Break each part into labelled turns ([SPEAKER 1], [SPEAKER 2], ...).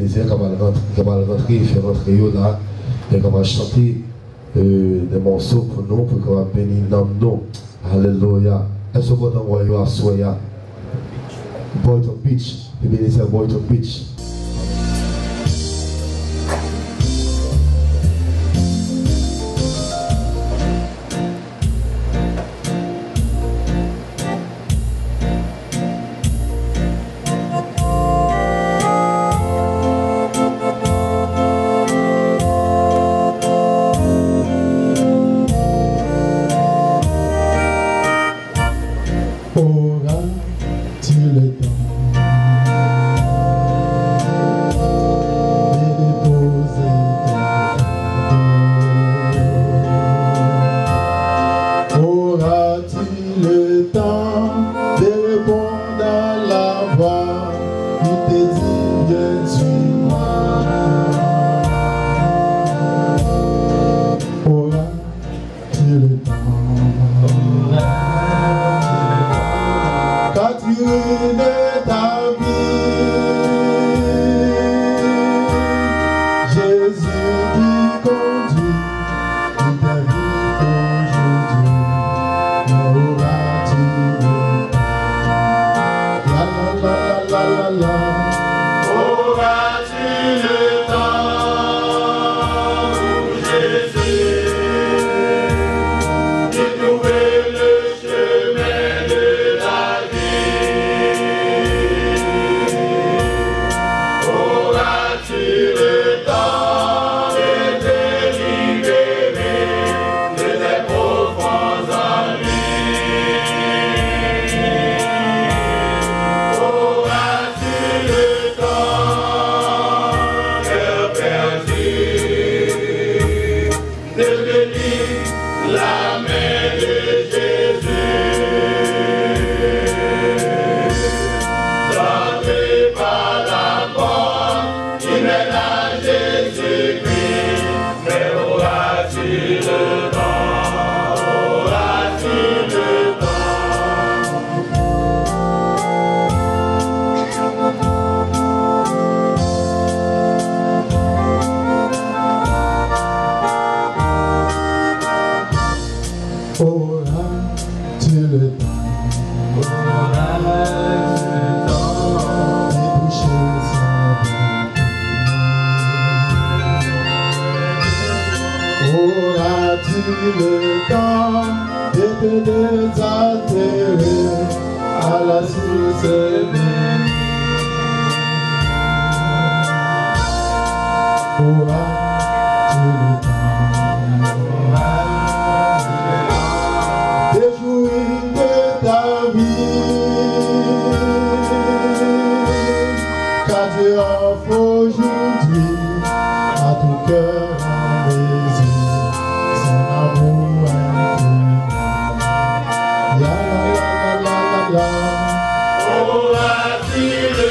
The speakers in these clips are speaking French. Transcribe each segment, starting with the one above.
[SPEAKER 1] plaisir qu'on va rentrer, faire rentrer là, et qu'on va chanter des morceaux pour nous, pour qu'on va bénir dans nous. Alléluia. Est-ce qu'on va envoyer à Soya? Boyton Beach. Le bénisseur Boyton Beach.
[SPEAKER 2] Le temps de te désatterrer à la source bénie. Auras-tu le temps de jouir de ta vie, car Dieu offre aujourd'hui à tout cœur en désir.
[SPEAKER 3] Auras-tu le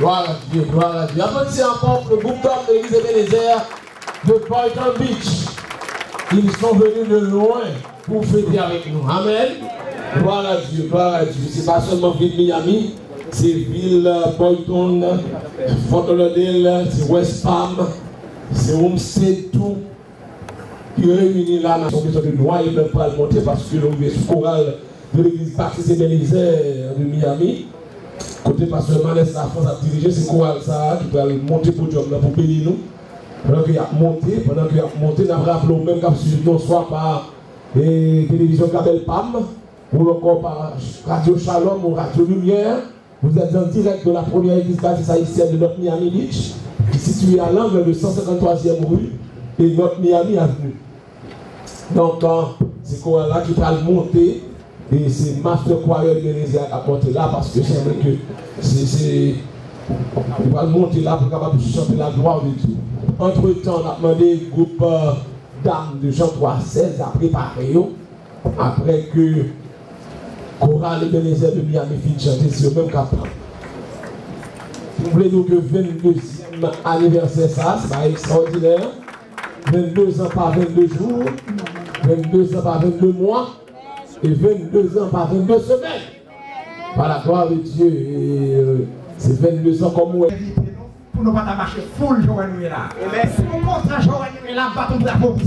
[SPEAKER 3] Gloire à Dieu, gloire à Dieu. Applaudissez encore pour le groupe d'hommes de l'église Ebenezer de Boynton Beach. Ils sont venus de loin pour fêter avec nous. Amen. Gloire à Dieu, gloire à Dieu. C'est pas seulement ville Miami, c'est ville Boyton, Fort Lauderdale, c'est West Palm, c'est Homestead, tout. Qui réunit là, la nation de Noir et même pas le monter parce que l'on est sous chorale de l'église baptiste Ebenezer de Miami. Côté pasteur Manès, la France a dirigé ces chorales ça, qui va monter pour Dieu pour bénir nous. Pendant qu'il a monté, nous avons rappelé même qu'à non soit par télévision Gabel Pam, ou encore par Radio Shalom ou Radio Lumière. Vous êtes en direct de la première église baptiste haïtienne de notre Miami Beach, qui est située à l'angle de 153e rue et notre Miami Avenue. Donc, c'est quoi là qui va monter et c'est Master Choir Ebenezer à monter là parce que c'est vrai que c'est. Il va monter là pour capable de chanter la gloire de Dieu. Entre-temps, on a demandé au groupe dames de Jean 3,16 à préparer après que Chorale Ebenezer de Miami finit de chanter sur le même capteur. Vous voulez nous que 22e anniversaire, ça, c'est pas extraordinaire. 22 ans par 22 jours, 22 ans par 22 mois, et 22 ans par 22 semaines. Par la gloire de Dieu, et c'est 22 ans comme moi.
[SPEAKER 4] Pour ne pas marcher full, Joël là. Si on montre à Joël là, bâton pour la pauvre.